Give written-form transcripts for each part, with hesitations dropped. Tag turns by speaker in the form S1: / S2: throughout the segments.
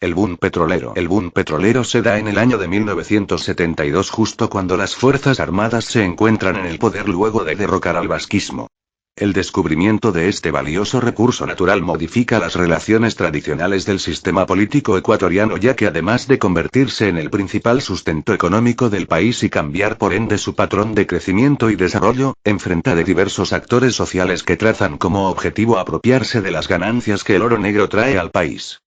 S1: El boom petrolero. El boom petrolero se da en el año de 1972, justo cuando las Fuerzas Armadas se encuentran en el poder luego de derrocar al vasquismo. El descubrimiento de este valioso recurso natural modifica las relaciones tradicionales del sistema político ecuatoriano, ya que además de convertirse en el principal sustento económico del país y cambiar por ende su patrón de crecimiento y desarrollo, enfrenta de diversos actores sociales que trazan como objetivo apropiarse de las ganancias que el oro negro trae al país.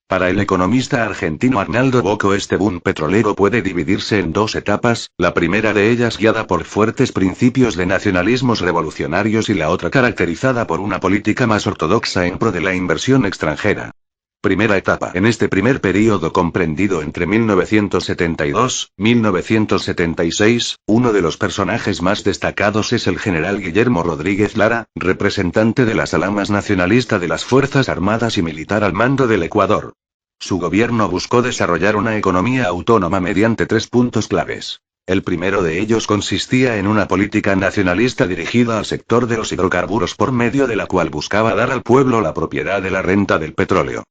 S1: Para el economista argentino Arnaldo Bocco, este boom petrolero puede dividirse en dos etapas, la primera de ellas guiada por fuertes principios de nacionalismos revolucionarios y la otra caracterizada por una política más ortodoxa en pro de la inversión extranjera. Primera etapa. En este primer período comprendido entre 1972 y 1976, uno de los personajes más destacados es el general Guillermo Rodríguez Lara, representante de las alamas nacionalista de las Fuerzas Armadas y militar al mando del Ecuador. Su gobierno buscó desarrollar una economía autónoma mediante 3 puntos claves. El primero de ellos consistía en una política nacionalista dirigida al sector de los hidrocarburos, por medio de la cual buscaba dar al pueblo la propiedad de la renta del petróleo.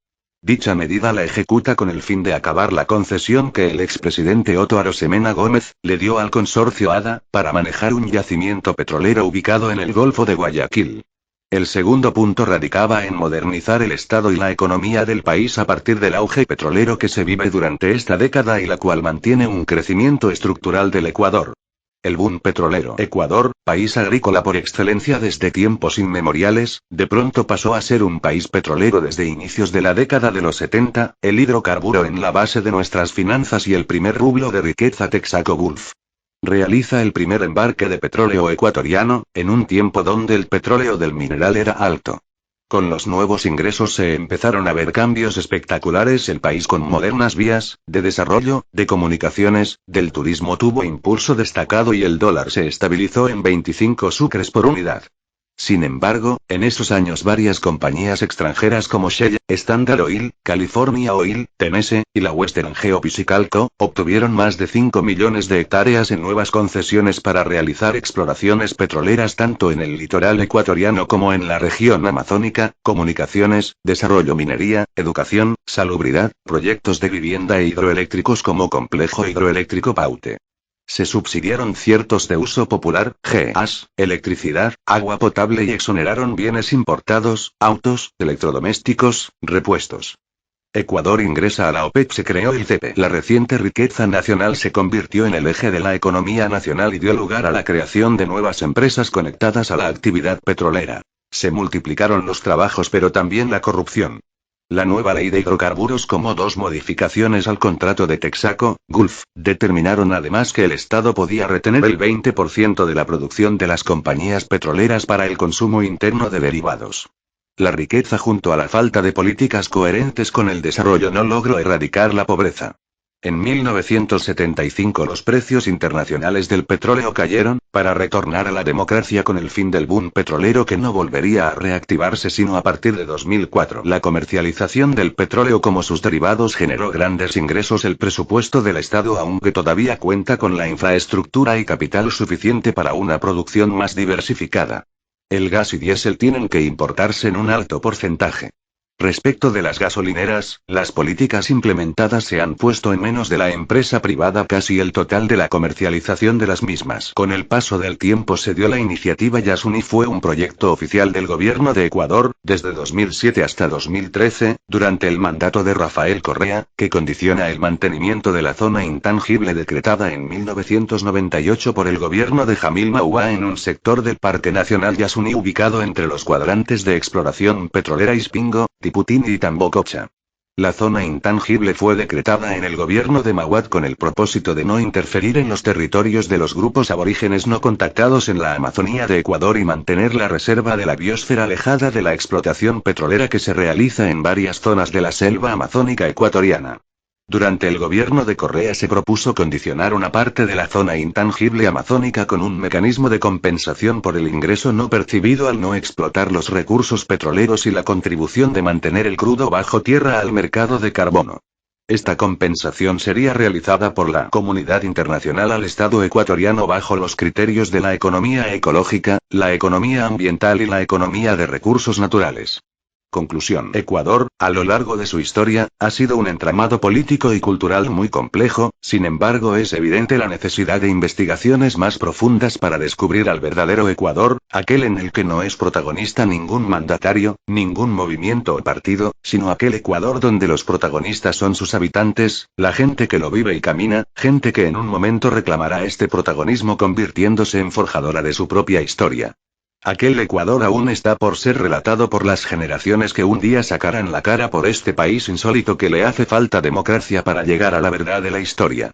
S1: Dicha medida la ejecuta con el fin de acabar la concesión que el expresidente Otto Arosemena Gómez le dio al consorcio ADA, para manejar un yacimiento petrolero ubicado en el Golfo de Guayaquil. El segundo punto radicaba en modernizar el Estado y la economía del país a partir del auge petrolero que se vive durante esta década y la cual mantiene un crecimiento estructural del Ecuador. El boom petrolero. Ecuador, país agrícola por excelencia desde tiempos inmemoriales, de pronto pasó a ser un país petrolero desde inicios de la década de los 70, el hidrocarburo en la base de nuestras finanzas y el primer rublo de riqueza Texaco Gulf. Realiza el primer embarque de petróleo ecuatoriano, en un tiempo donde el petróleo del mineral era alto. Con los nuevos ingresos se empezaron a ver cambios espectaculares. El país, con modernas vías de desarrollo, de comunicaciones, del turismo, tuvo impulso destacado y el dólar se estabilizó en 25 sucres por unidad. Sin embargo, en esos años varias compañías extranjeras como Shell, Standard Oil, California Oil, Tennessee, y la Western Geophysical Co., obtuvieron más de 5 millones de hectáreas en nuevas concesiones para realizar exploraciones petroleras tanto en el litoral ecuatoriano como en la región amazónica, comunicaciones, desarrollo, minería, educación, salubridad, proyectos de vivienda e hidroeléctricos como Complejo Hidroeléctrico Paute. Se subsidiaron ciertos de uso popular, gas, electricidad, agua potable y exoneraron bienes importados, autos, electrodomésticos, repuestos. Ecuador ingresa a la OPEP. Se creó el CEPE. La reciente riqueza nacional se convirtió en el eje de la economía nacional y dio lugar a la creación de nuevas empresas conectadas a la actividad petrolera. Se multiplicaron los trabajos pero también la corrupción. La nueva ley de hidrocarburos, como 2 modificaciones al contrato de Texaco Gulf, determinaron además que el Estado podía retener el 20% de la producción de las compañías petroleras para el consumo interno de derivados. La riqueza junto a la falta de políticas coherentes con el desarrollo no logró erradicar la pobreza. En 1975 los precios internacionales del petróleo cayeron, para retornar a la democracia con el fin del boom petrolero que no volvería a reactivarse sino a partir de 2004. La comercialización del petróleo como sus derivados generó grandes ingresos. El presupuesto del Estado, aunque todavía cuenta con la infraestructura y capital suficiente para una producción más diversificada. El gas y diésel tienen que importarse en un alto porcentaje. Respecto de las gasolineras, las políticas implementadas se han puesto en manos de la empresa privada casi el total de la comercialización de las mismas. Con el paso del tiempo se dio la iniciativa Yasuni. Fue un proyecto oficial del gobierno de Ecuador, desde 2007 hasta 2013, durante el mandato de Rafael Correa, que condiciona el mantenimiento de la zona intangible decretada en 1998 por el gobierno de Jamil Mahuad en un sector del Parque Nacional Yasuni ubicado entre los cuadrantes de exploración petrolera Ispingo, Tiputín y Tambococha. La zona intangible fue decretada en el gobierno de Mahuad con el propósito de no interferir en los territorios de los grupos aborígenes no contactados en la Amazonía de Ecuador y mantener la reserva de la biosfera alejada de la explotación petrolera que se realiza en varias zonas de la selva amazónica ecuatoriana. Durante el gobierno de Correa se propuso condicionar una parte de la zona intangible amazónica con un mecanismo de compensación por el ingreso no percibido al no explotar los recursos petroleros y la contribución de mantener el crudo bajo tierra al mercado de carbono. Esta compensación sería realizada por la comunidad internacional al Estado ecuatoriano bajo los criterios de la economía ecológica, la economía ambiental y la economía de recursos naturales. Conclusión. Ecuador, a lo largo de su historia, ha sido un entramado político y cultural muy complejo, sin embargo es evidente la necesidad de investigaciones más profundas para descubrir al verdadero Ecuador, aquel en el que no es protagonista ningún mandatario, ningún movimiento o partido, sino aquel Ecuador donde los protagonistas son sus habitantes, la gente que lo vive y camina, gente que en un momento reclamará este protagonismo convirtiéndose en forjadora de su propia historia. Aquel Ecuador aún está por ser relatado por las generaciones que un día sacarán la cara por este país insólito que le hace falta democracia para llegar a la verdad de la historia.